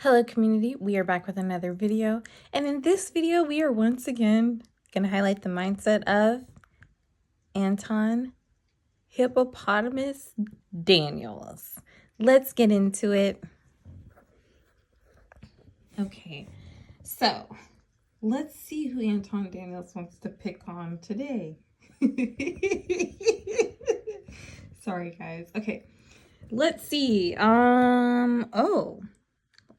Hello community, we are back with another video, and in this video we are once again going to highlight the mindset of Anton Hippopotamus Daniels. Let's get into it. Okay, so let's see who Anton Daniels wants to pick on today. Sorry guys. Okay, let's see.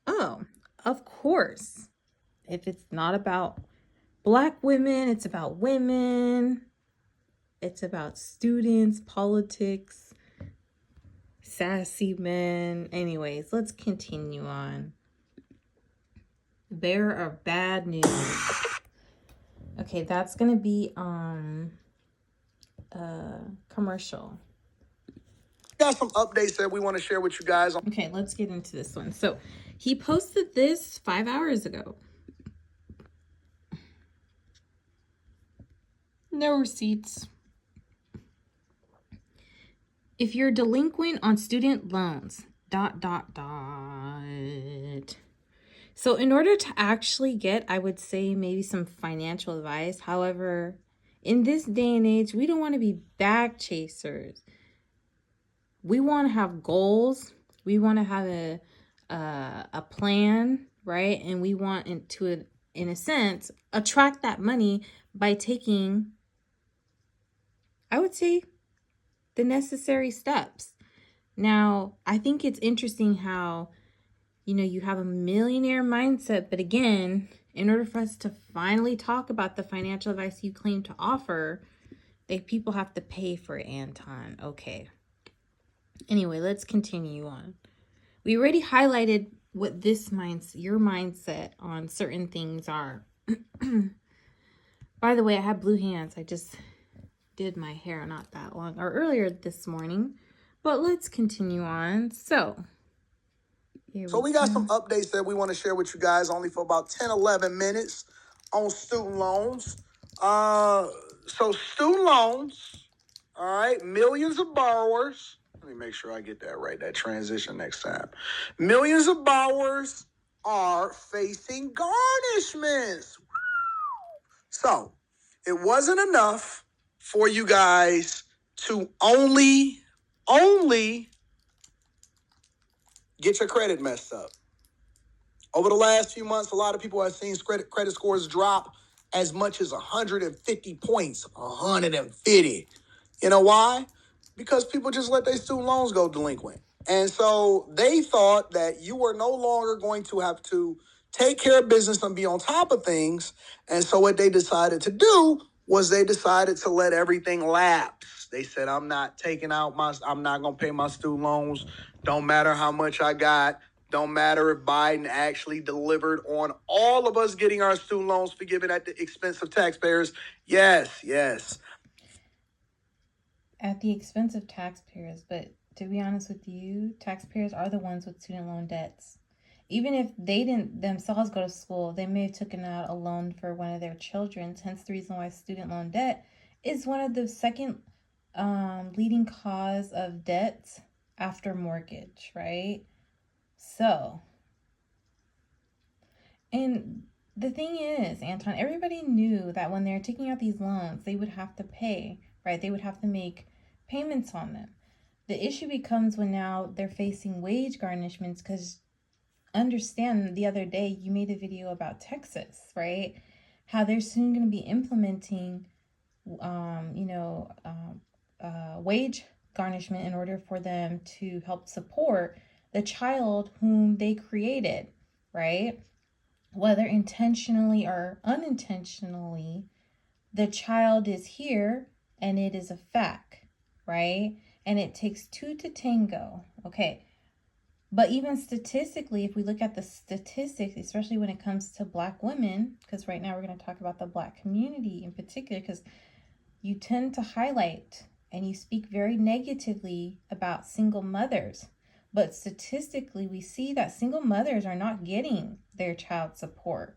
Oh, of course. If it's not about Black women, it's about women. It's about students, politics, sassy men. Anyways, let's continue on. Bearer of bad news. Okay, that's going to be commercial. Got some updates that we want to share with you guys. Okay, let's get into this one. So he posted this 5 hours ago. No receipts. If you're delinquent on student loans, ... So in order to actually get, I would say, maybe some financial advice. However, in this day and age, we don't want to be bag chasers. We want to have goals. We want to have a plan, right? And we want to, in a sense, attract that money by taking, I would say, the necessary steps. Now, I think it's interesting how, you have a millionaire mindset, but again, in order for us to finally talk about the financial advice you claim to offer, people have to pay for it, Anton. Okay. Anyway, let's continue on. We already highlighted what your mindset on certain things are. By the way, I have blue hands. I just did my hair not that long or earlier this morning, but let's continue on. So we got some updates that we want to share with you guys only for about 10-11 minutes on student loans. So student loans, all right, millions of borrowers. Let me make sure I get that right, that transition next time. Millions of borrowers are facing garnishments. So it wasn't enough for you guys to only get your credit messed up. Over the last few months, a lot of people have seen credit scores drop as much as 150 points, 150. You know why? Because people just let their student loans go delinquent. And so they thought that you were no longer going to have to take care of business and be on top of things. And so what they decided to do was they decided to let everything lapse. They said, I'm not going to pay my student loans. Don't matter how much I got. Don't matter if Biden actually delivered on all of us getting our student loans forgiven at the expense of taxpayers. Yes. At the expense of taxpayers, but to be honest with you, taxpayers are the ones with student loan debts. Even if they didn't themselves go to school, they may have taken out a loan for one of their children. Hence the reason why student loan debt is one of the second leading cause of debts after mortgage, right? So, and the thing is, Anton, everybody knew that when they're taking out these loans, they would have to pay, right? They would have to make payments on them. The issue becomes when now they're facing wage garnishments, because understand, the other day you made a video about Texas, right? How they're soon going to be implementing, wage garnishment in order for them to help support the child whom they created, right? Whether intentionally or unintentionally, the child is here and it is a fact, right? And it takes two to tango, okay? But even statistically, if we look at the statistics, especially when it comes to Black women, because right now we're going to talk about the Black community in particular, because you tend to highlight and you speak very negatively about single mothers. But statistically, we see that single mothers are not getting their child support,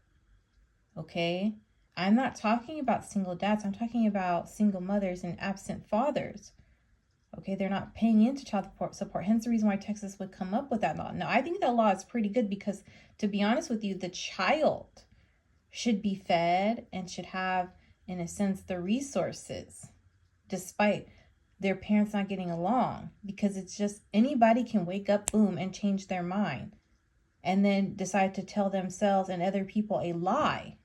okay? I'm not talking about single dads. I'm talking about single mothers and absent fathers. Okay, they're not paying into child support. Hence the reason why Texas would come up with that law. Now, I think that law is pretty good because, to be honest with you, the child should be fed and should have, in a sense, the resources, despite their parents not getting along. Because it's just anybody can wake up, boom, and change their mind and then decide to tell themselves and other people a lie.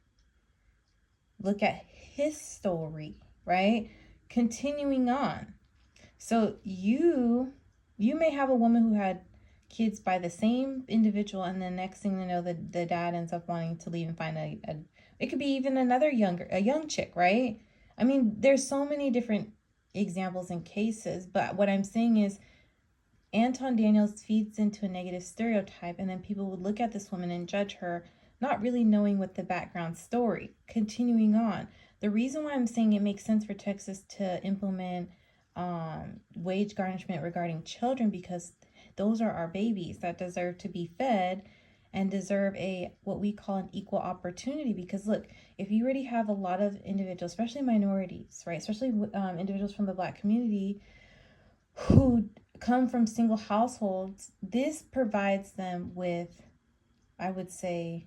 Look at his story, right? Continuing on. So you may have a woman who had kids by the same individual, and the next thing you know, the dad ends up wanting to leave and find a it could be even another a young chick, right? I mean, there's so many different examples and cases, but what I'm saying is Anton Daniels feeds into a negative stereotype, and then people would look at this woman and judge her, not really knowing what the background story. Continuing on, the reason why I'm saying it makes sense for Texas to implement wage garnishment regarding children, because those are our babies that deserve to be fed and deserve a what we call an equal opportunity. Because look, if you already have a lot of individuals, especially minorities, right, especially individuals from the Black community who come from single households, this provides them with, I would say,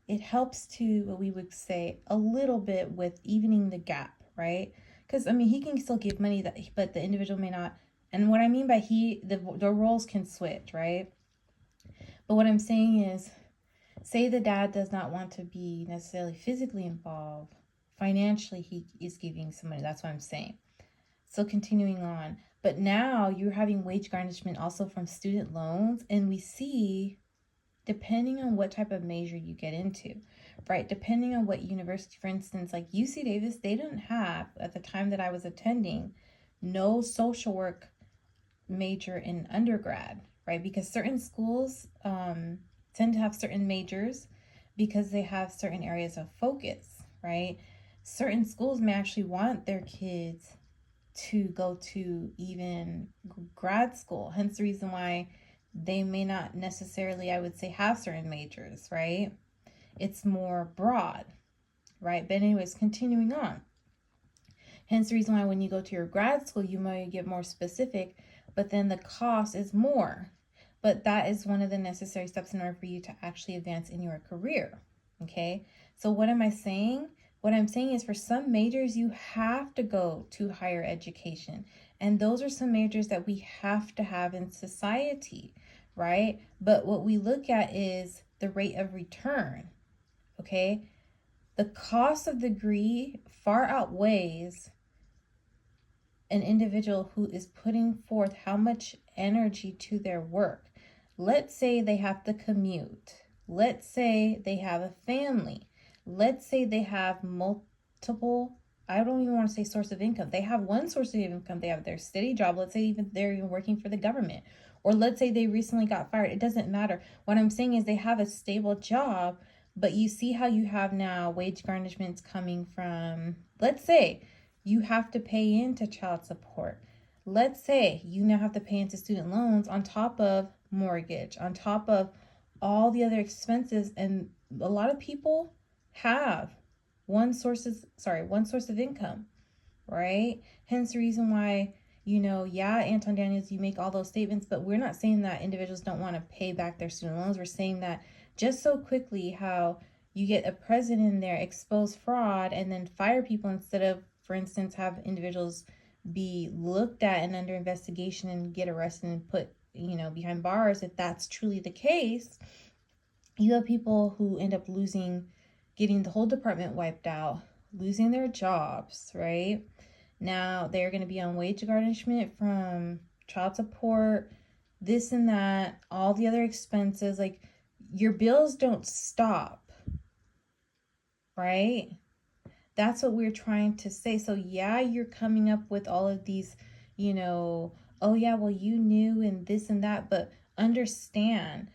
it helps to, what we would say, a little bit with evening the gap, right? Because, I mean, he can still give money, but the individual may not. And what I mean by the roles can switch, right? But what I'm saying is, say the dad does not want to be necessarily physically involved, financially he is giving some money. That's what I'm saying. So continuing on, but now you're having wage garnishment also from student loans, and we see, depending on what type of major you get into, right? Depending on what university, for instance, like UC Davis, they didn't have, at the time that I was attending, no social work major in undergrad, right? Because certain schools tend to have certain majors because they have certain areas of focus, right? Certain schools may actually want their kids to go to even grad school, hence the reason why they may not necessarily, I would say, have certain majors, right? It's more broad, right? But anyways, continuing on, hence the reason why when you go to your grad school you might get more specific, but then the cost is more. But that is one of the necessary steps in order for you to actually advance in your career. Okay, so what am I saying? What I'm saying is, for some majors you have to go to higher education, and those are some majors that we have to have in society, right? But what we look at is the rate of return. Okay, the cost of the degree far outweighs an individual who is putting forth how much energy to their work. Let's say they have to commute. Let's say they have a family. Let's say they have multiple, I don't even want to say source of income. They have one source of income. They have their steady job. Let's say even they're even working for the government. Or let's say they recently got fired. It doesn't matter. What I'm saying is they have a stable job, but you see how you have now wage garnishments coming from, let's say, you have to pay into child support. Let's say you now have to pay into student loans on top of mortgage, on top of all the other expenses, and a lot of people have one source of income, right? Hence the reason why, yeah, Anton Daniels, you make all those statements, but we're not saying that individuals don't want to pay back their student loans. We're saying that just so quickly how you get a president in there, expose fraud, and then fire people instead of, for instance, have individuals be looked at and under investigation and get arrested and put, behind bars. If that's truly the case, you have people who end up getting the whole department wiped out, losing their jobs, right? Now they're going to be on wage garnishment from child support, this and that, all the other expenses. Like, your bills don't stop, right? That's what we're trying to say. So yeah, you're coming up with all of these, oh yeah, well, you knew and this and that, but understand,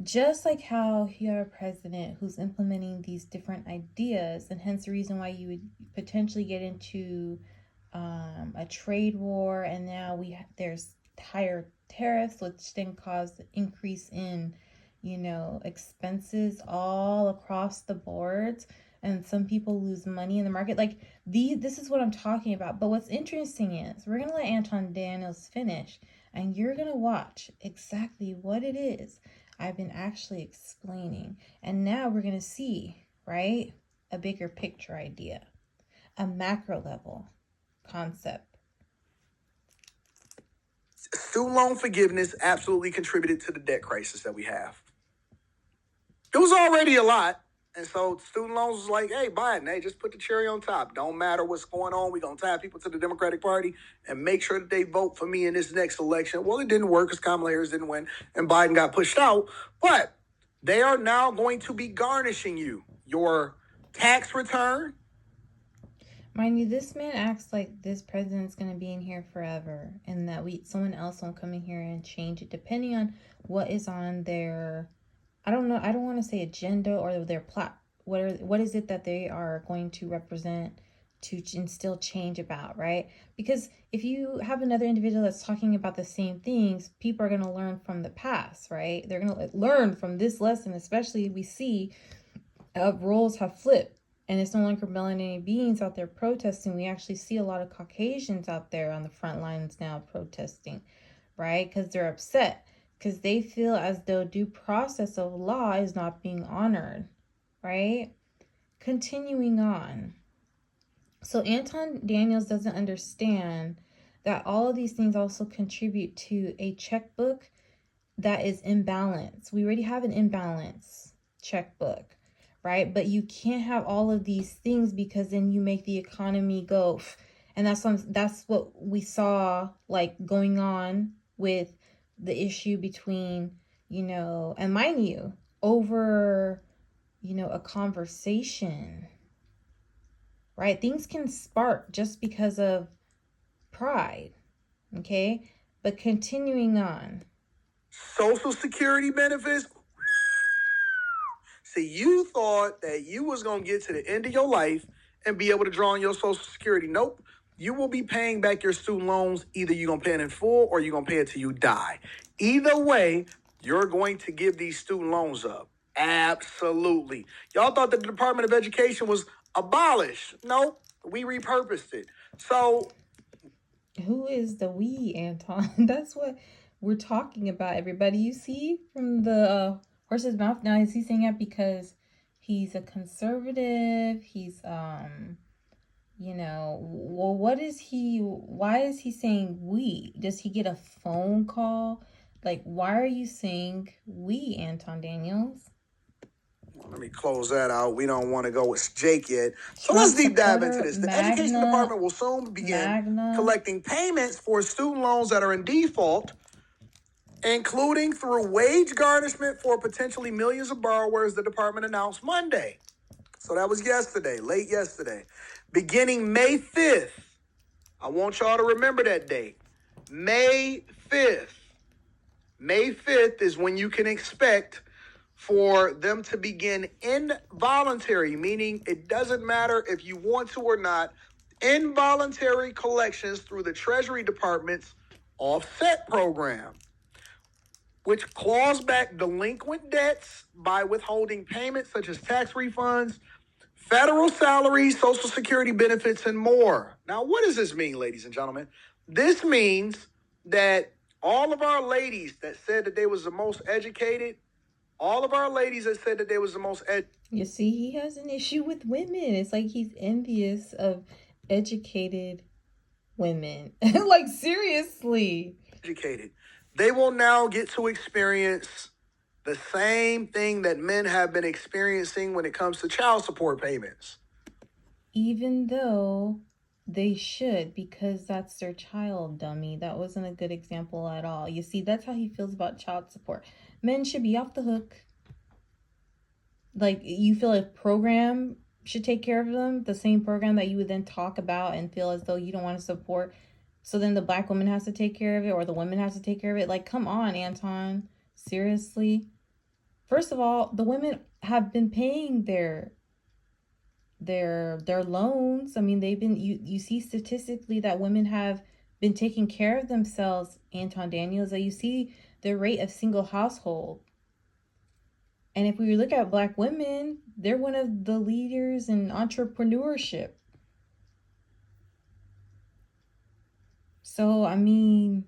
just like how you have a president who's implementing these different ideas, and hence the reason why you would potentially get into a trade war, and now there's higher tariffs, which then cause increase in expenses all across the boards. and some people lose money in the market. Like, this is what I'm talking about. But what's interesting is we're going to let Anton Daniels finish, and you're going to watch exactly what it is I've been actually explaining. And now we're going to see, right, a bigger picture idea, a macro level concept. Student loan forgiveness absolutely contributed to the debt crisis that we have. It was already a lot. And so student loans was like, hey, Biden, hey, just put the cherry on top. Don't matter what's going on. We're going to tie people to the Democratic Party and make sure that they vote for me in this next election. Well, it didn't work because Kamala Harris didn't win and Biden got pushed out. But they are now going to be garnishing you your tax return. Mind you, this man acts like this president's going to be in here forever and that someone else won't come in here and change it depending on what is on their, I don't know, I don't want to say agenda or their what is it that they are going to represent to instill change about, right? Because if you have another individual that's talking about the same things, people are going to learn from the past, right? They're going to learn from this lesson, especially we see roles have flipped. And it's no longer melanated beings out there protesting. We actually see a lot of Caucasians out there on the front lines now protesting, right? Because they're upset. Because they feel as though due process of law is not being honored, right? Continuing on. So Anton Daniels doesn't understand that all of these things also contribute to a checkbook that is imbalanced. We already have an imbalance checkbook, right? But you can't have all of these things because then you make the economy go. And that's what we saw like going on with the issue between, and mind you, over, a conversation, right? Things can spark just because of pride, okay? But continuing on. Social Security benefits. See, you thought that you was going to get to the end of your life and be able to draw on your Social Security. Nope. You will be paying back your student loans. Either you're going to pay it in full or you're going to pay it till you die. Either way, you're going to give these student loans up. Absolutely. Y'all thought that the Department of Education was abolished. Nope. We repurposed it. So who is the we, Anton? That's what we're talking about, everybody. You see from the horse's mouth now, is he saying it because he's a conservative? He's well, why is he saying we? Does he get a phone call? Like, why are you saying we, Anton Daniels? Let me close that out. We don't want to go with Jake yet. So let's deep dive into this. The Education Department will soon begin collecting payments for student loans that are in default, including through wage garnishment for potentially millions of borrowers, the department announced Monday. So that was yesterday, late yesterday. Beginning May 5th. I want y'all to remember that date. May 5th. May 5th is when you can expect for them to begin involuntary, meaning it doesn't matter if you want to or not, involuntary collections through the Treasury Department's offset program, which claws back delinquent debts by withholding payments such as tax refunds, federal salaries, Social Security benefits, and more. Now, what does this mean, ladies and gentlemen? This means that all of our ladies that said that they was the most educated, all of our ladies that said that they was the most you see, he has an issue with women. It's like he's envious of educated women. Like, seriously. Educated. They will now get to experience the same thing that men have been experiencing when it comes to child support payments. Even though they should, because that's their child, dummy. That wasn't a good example at all. You see, that's how he feels about child support. Men should be off the hook. Like, you feel a program should take care of them, the same program that you would then talk about and feel as though you don't want to support. So then the black woman has to take care of it, or the woman has to take care of it. Like, come on, Anton. Seriously? First of all, the women have been paying their loans. I mean, they've been, you see statistically that women have been taking care of themselves, Anton Daniels, that you see the rate of single household. And if we look at Black women, they're one of the leaders in entrepreneurship. So, I mean,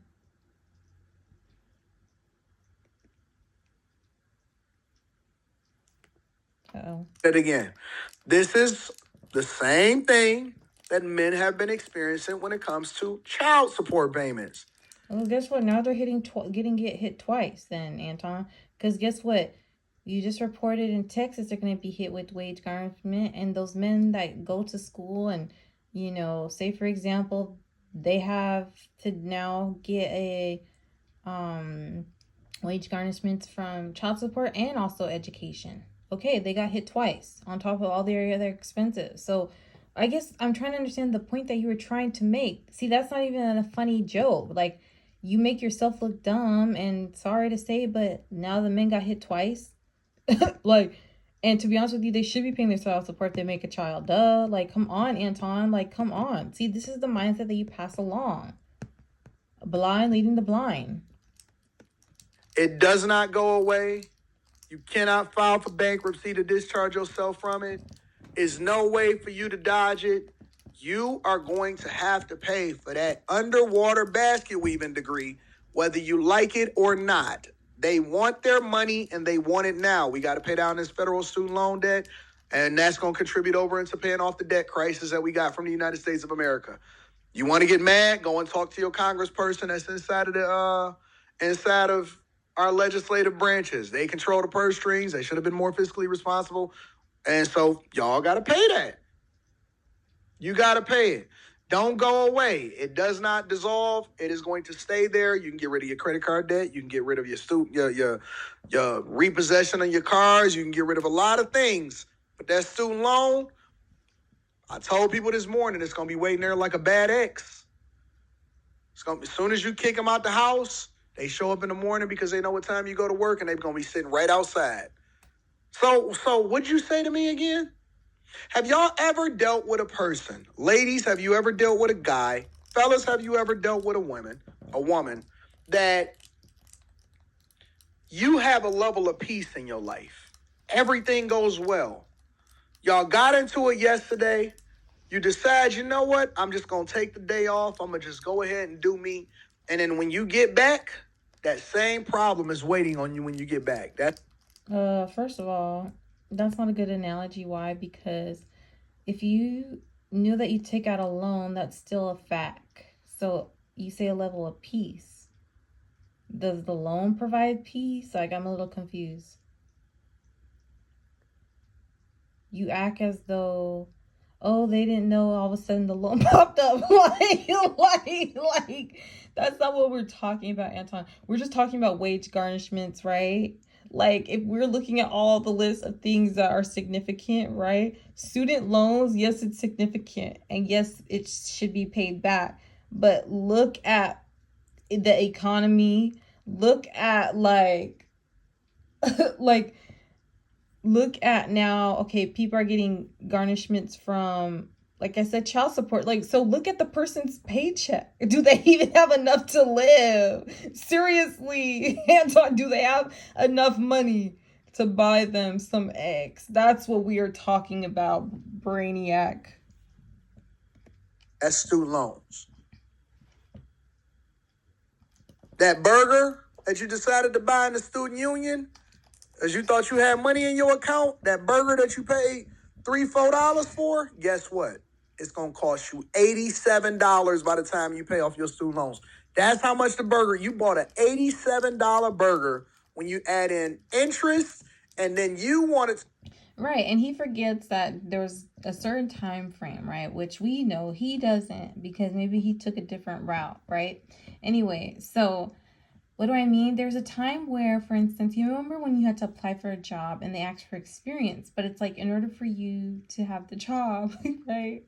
oh, That again, this is the same thing that men have been experiencing when it comes to child support payments. well, guess what? Now they're get hit twice, then, Anton. Because guess what? You just reported in Texas they're going to be hit with wage garnishment, and those men that go to school and, say for example, they have to now get a wage garnishments from child support and also education. Okay, they got hit twice on top of all their other expenses. So I guess I'm trying to understand the point that you were trying to make. See, that's not even a funny joke. Like, you make yourself look dumb, and sorry to say, but now the men got hit twice. Like, and to be honest with you, they should be paying their child support. They make a child. Duh. Like, come on, Anton. Like, come on. See, this is the mindset that you pass along. Blind leading the blind. It does not go away. You cannot file for bankruptcy to discharge yourself from it. There's no way for you to dodge it. You are going to have to pay for that underwater basket weaving degree, whether you like it or not. They want their money and they want it now. We got to pay down this federal student loan debt, and that's going to contribute over into paying off the debt crisis that we got from the United States of America. You want to get mad? Go and talk to your congressperson that's inside of our legislative branches. They control the purse strings. They should have been more fiscally responsible. And so y'all got to pay that. You got to pay it. Don't go away. It does not dissolve. It is going to stay there. You can get rid of your credit card debt. You can get rid of your repossession of your cars. You can get rid of a lot of things. But that student loan, I told people this morning, it's going to be waiting there like a bad ex. It's going to, as soon as you kick them out the house, they show up in the morning because they know what time you go to work, and they're going to be sitting right outside. So what'd you say to me again? Have y'all ever dealt with a person? Ladies, have you ever dealt with a guy? Fellas, have you ever dealt with a woman that you have a level of peace in your life? Everything goes well. Y'all got into it yesterday. You decide, you know what? I'm just going to take the day off. I'm going to just go ahead and do me. And then when you get back, that same problem is waiting on you when you get back. First of all, that's not a good analogy. Why? Because if you knew that you take out a loan, that's still a fact. So you say a level of peace. Does the loan provide peace? Like, I'm a little confused. You act as though, oh, they didn't know all of a sudden the loan popped up. like, that's not what we're talking about, Anton. We're just talking about wage garnishments, right? Like, if we're looking at all the list of things that are significant, right? Student loans, yes, it's significant. And yes, it should be paid back. But look at the economy. Look at, like, like, look at now, okay, people are getting garnishments from, like I said, child support. Like, so look at the person's paycheck. Do they even have enough to live? Seriously, Anton, do they have enough money to buy them some eggs? That's what we are talking about, Brainiac. That's student loans. That burger that you decided to buy in the student union, as you thought you had money in your account, that burger that you paid $3-4 for, guess what? It's going to cost you $87 by the time you pay off your student loans. That's how much the burger, you bought an $87 burger when you add in interest, and then you wanted. Right, and he forgets that there's a certain time frame, right? Which we know he doesn't, because maybe he took a different route, right? Anyway, so what do I mean? There's a time where, for instance, you remember when you had to apply for a job and they asked for experience, but it's like, in order for you to have the job, right?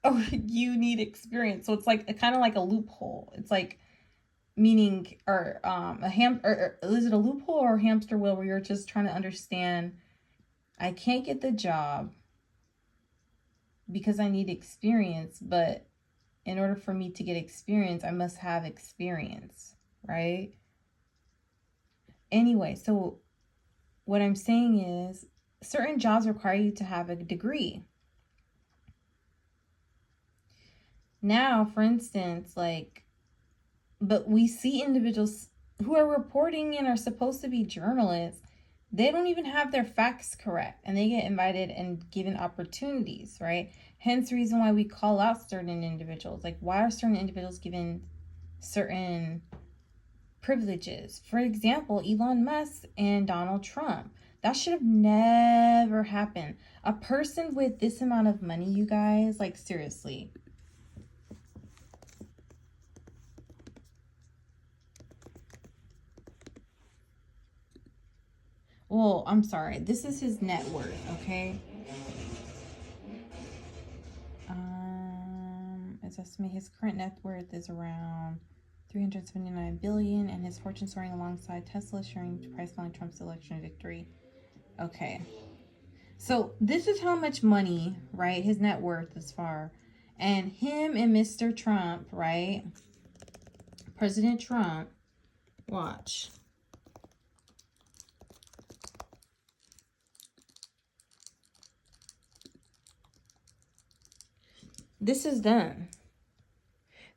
Oh, you need experience. So it's like kind of like a loophole. It's like, meaning, or or is it a loophole or a hamster wheel where you're just trying to understand, I can't get the job because I need experience, but in order for me to get experience, I must have experience, right? Anyway, so what I'm saying is certain jobs require you to have a degree. Now, for instance, like, but we see individuals who are reporting and are supposed to be journalists. They don't even have their facts correct, and they get invited and given opportunities, right? Hence the reason why we call out certain individuals. Like, why are certain individuals given certain privileges? For example, Elon Musk and Donald Trump. That should have never happened. A person with this amount of money, you guys, like, seriously. Well, I'm sorry. This is his net worth, okay? It's estimated his current net worth is around 379 billion, and his fortune soaring alongside Tesla, sharing price following Trump's election victory. Okay. So this is how much money, right? His net worth is far. And him and Mr. Trump, right? President Trump, watch. This is done.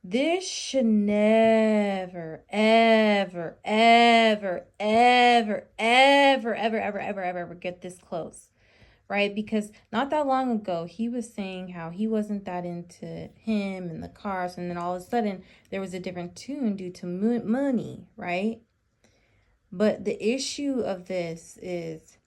This should never, ever, ever, ever, ever, ever, ever, ever, ever get this close, right? Because not that long ago, he was saying how he wasn't that into him and the cars, and then all of a sudden, there was a different tune due to money, right? But the issue of this is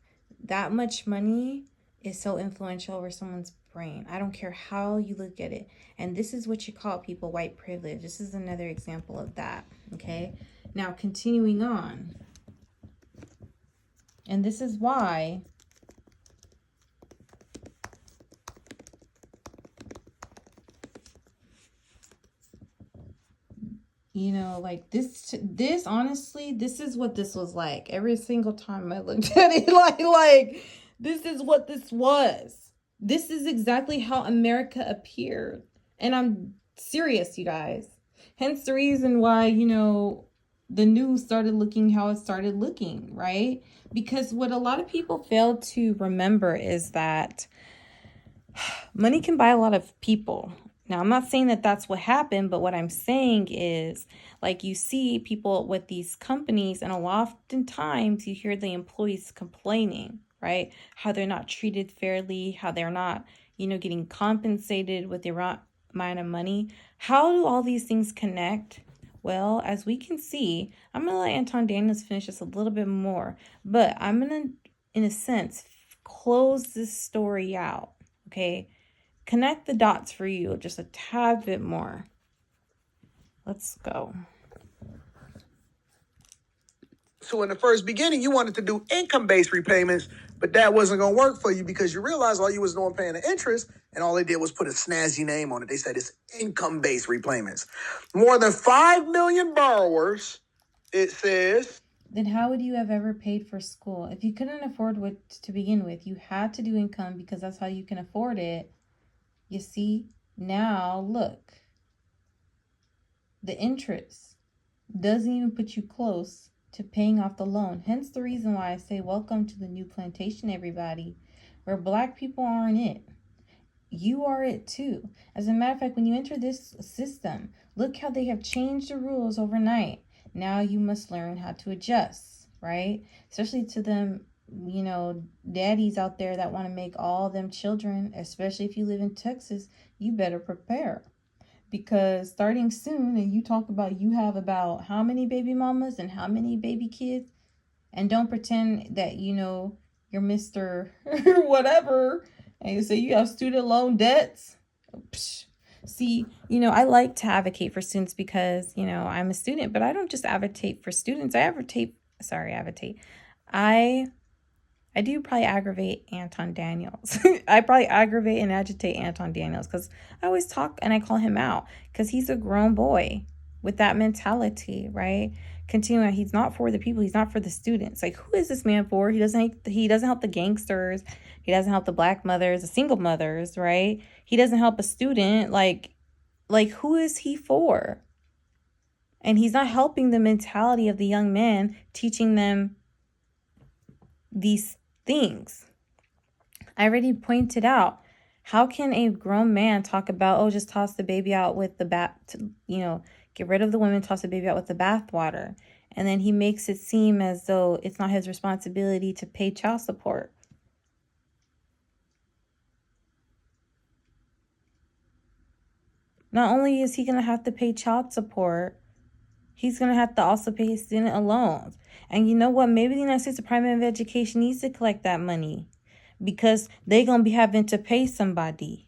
that much money is so influential over someone's brain. I don't care how you look at it. And this is what you call people white privilege. This is another example of that. Okay. Now, continuing on. And this is why you know, like this honestly, this is what this was like. Every single time I looked at it, like this is what this was. This is exactly how America appeared. And I'm serious, you guys. Hence the reason why, you know, the news started looking how it started looking, right? Because what a lot of people fail to remember is that money can buy a lot of people. Now, I'm not saying that that's what happened, but what I'm saying is, like, you see people with these companies, and oftentimes you hear the employees complaining, right? How they're not treated fairly, how they're not, you know, getting compensated with the amount of money. How do all these things connect? Well, as we can see, I'm going to let Anton Daniels finish this a little bit more, but I'm going to, in a sense, close this story out, okay? Connect the dots for you just a tad bit more. Let's go. So in the first beginning, you wanted to do income-based repayments, but that wasn't going to work for you because you realized all you was doing paying the interest, and all they did was put a snazzy name on it. They said it's income-based repayments. More than 5 million borrowers, it says. Then how would you have ever paid for school? If you couldn't afford what to begin with, you had to do income because that's how you can afford it. You see, now look, the interest doesn't even put you close to paying off the loan. Hence the reason why I say welcome to the new plantation, everybody, where black people aren't it. You are it too. As a matter of fact, when you enter this system, look how they have changed the rules overnight. Now you must learn how to adjust, right? Especially to them, you know, daddies out there that want to make all them children, especially if you live in Texas, you better prepare. Because starting soon, and you talk about you have about how many baby mamas and how many baby kids, and don't pretend that, you know, you're Mr. whatever, and you say you have student loan debts. Psh. See, you know, I like to advocate for students because, you know, I'm a student, but I don't just advocate for students. I do probably aggravate Anton Daniels. I probably aggravate and agitate Anton Daniels because I always talk and I call him out because he's a grown boy with that mentality, right? Continuing, he's not for the people. He's not for the students. Like, who is this man for? He doesn't help the gangsters. He doesn't help the black mothers, the single mothers, right? He doesn't help a student. Like who is he for? And he's not helping the mentality of the young man, teaching them these things. I already pointed out, how can a grown man talk about, oh, just toss the baby out with the get rid of the women, toss the baby out with the bathwater, and then he makes it seem as though it's not his responsibility to pay child support. Not only is he going to have to pay child support, he's going to have to also pay his student loans. And you know what? Maybe the United States Department of Education needs to collect that money, because they're going to be having to pay somebody.